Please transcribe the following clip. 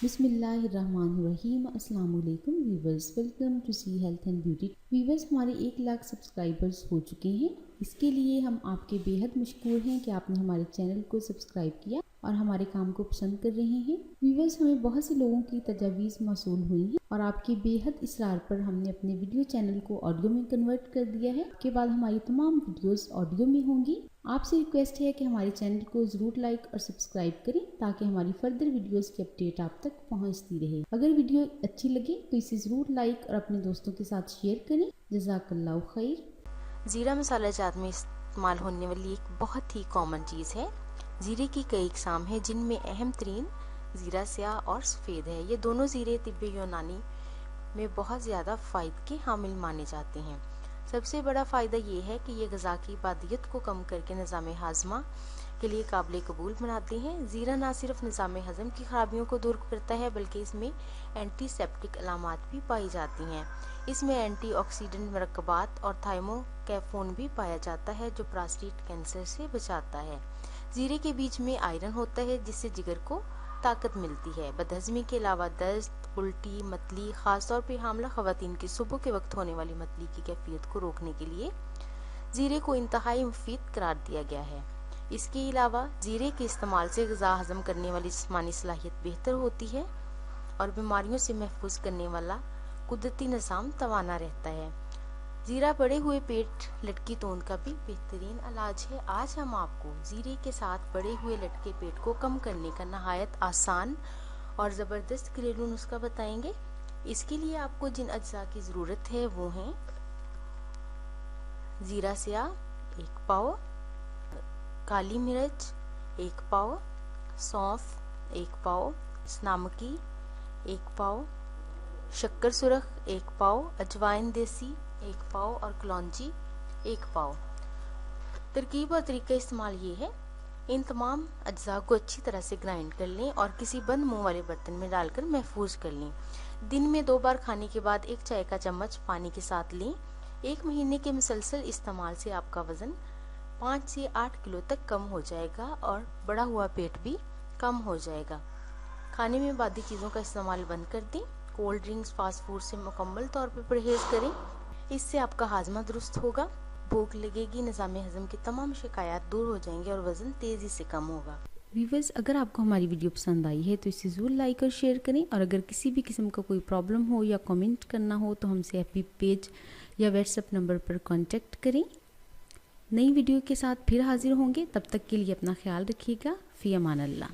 बिस्मिल्लाहिर्रहमानिर्रहीम। अस्सलाम वालेकुम viewers, welcome to C health and beauty. Viewers, हमारे 1 लाख सब्सक्राइबर्स हो चुके हैं। इसके लिए हम आपके बेहद मशकूर हैं कि आपने हमारे चैनल को सब्सक्राइब किया और हमारे काम को पसंद कर रहे हैं। व्यूवर्स, हमें बहुत से लोगों की तजावीज़ मौसूल हुई हैं और आपके बेहद इसरार पर हमने अपने वीडियो चैनल को ऑडियो में कन्वर्ट कर दिया है। के बाद हमारी तमाम वीडियोस ऑडियो में होंगी। आपसे रिक्वेस्ट है कि हमारे चैनल को ज़रूर लाइक और सब्सक्राइब करें ताकि हमारी फर्दर वीडियोस की अपडेट आप तक पहुंचती रहे। अगर वीडियो अच्छी लगे तो इसे ज़रूर लाइक और अपने दोस्तों के साथ शेयर करें। जज़ाकल्लाहु खैर। ज़ीरा मसाला जात में इस्तेमाल होने वाली एक बहुत ही कॉमन चीज़ है। ज़ीरे की कई अक़साम हैं जिनमें अहम तरीन ज़ीरा स्याह और सफ़ेद है। ये दोनों ज़ीरे तिब्बे यूनानी में बहुत ज़्यादा फ़ायदे के हामिल माने जाते हैं। सबसे बड़ा फ़ायदा ये है कि ये ग़िज़ा की बादियत को कम करके निज़ाम हाज़मा के लिए काबिल कबूल बनाते हैं। ज़ीरा न सिर्फ निज़ाम हज़म की खराबियों को दूर करता है बल्कि इसमें एंटीसेप्टिक अलामात भी पाई जाती हैं। इसमें एंटीऑक्सीडेंट मरकबात और थाइमोकैफोन भी पाया जाता है जो प्रोस्टेट कैंसर से बचाता है। ज़ीरे के बीज में आयरन होता है जिससे जिगर को ताकत मिलती है। बदहज़मी के अलावा दस्त, उल्टी, मतली, ख़ास तौर पर हामला ख़वातीन की सुबह के वक्त होने वाली मतली की कैफियत को रोकने के लिए ज़ीरे को इंतहाई मुफीद करार दिया गया है। इसके अलावा ज़ीरे के इस्तेमाल से ग़िज़ा हज़म करने वाली जिस्मानी सलाहियत बेहतर होती है और बीमारियों से महफूज करने वाला कुदरती निज़ाम तवाना रहता है। ज़ीरा बढ़े हुए पेट, लटकी तोंद का भी बेहतरीन इलाज है। आज हम आपको ज़ीरे के साथ बढ़े हुए लटके पेट को कम करने का नहायत आसान और ज़बरदस्त घरेलू नुस्खा बताएंगे। इसके लिए आपको जिन अज्जा की ज़रूरत है वो हैं ज़ीरा स्याह 1 पाव, काली मिर्च 1 पाव, सौंफ 1 पाव, नमकी 1 पाव, शक्कर सुरख 1 पाव, अजवाइन देसी 1 पाव और कलौंजी 1 पाव। तरकीब और तरीका इस्तेमाल ये है, इन तमाम अज्जा को अच्छी तरह से ग्राइंड कर लें और किसी बंद मुंह वाले बर्तन में डालकर महफूज कर लें। दिन में 2 बार खाने के बाद 1 चाय का चम्मच पानी के साथ लें। 1 महीने के मुसलसल इस्तेमाल से आपका वज़न 5 से 8 किलो तक कम हो जाएगा और बढ़ा हुआ पेट भी कम हो जाएगा। खाने में बादी चीज़ों का इस्तेमाल बंद कर दें। कोल्ड ड्रिंक्स, फास्ट फूड से मुकम्मल तौर पर परहेज़ करें। इससे आपका हाजमा दुरुस्त होगा, भूख लगेगी, निज़ाम हज़म की तमाम शिकायत दूर हो जाएंगी और वज़न तेज़ी से कम होगा। व्यूवर्स, अगर आपको हमारी वीडियो पसंद आई है तो इसे ज़रूर लाइक और शेयर करें और अगर किसी भी किस्म का कोई प्रॉब्लम हो या कमेंट करना हो तो हमसे FB पेज या व्हाट्सएप नंबर पर कांटेक्ट करें। नई वीडियो के साथ फिर हाजिर होंगे, तब तक के लिए अपना ख्याल रखिएगा। फ़ी अमान अल्लाह।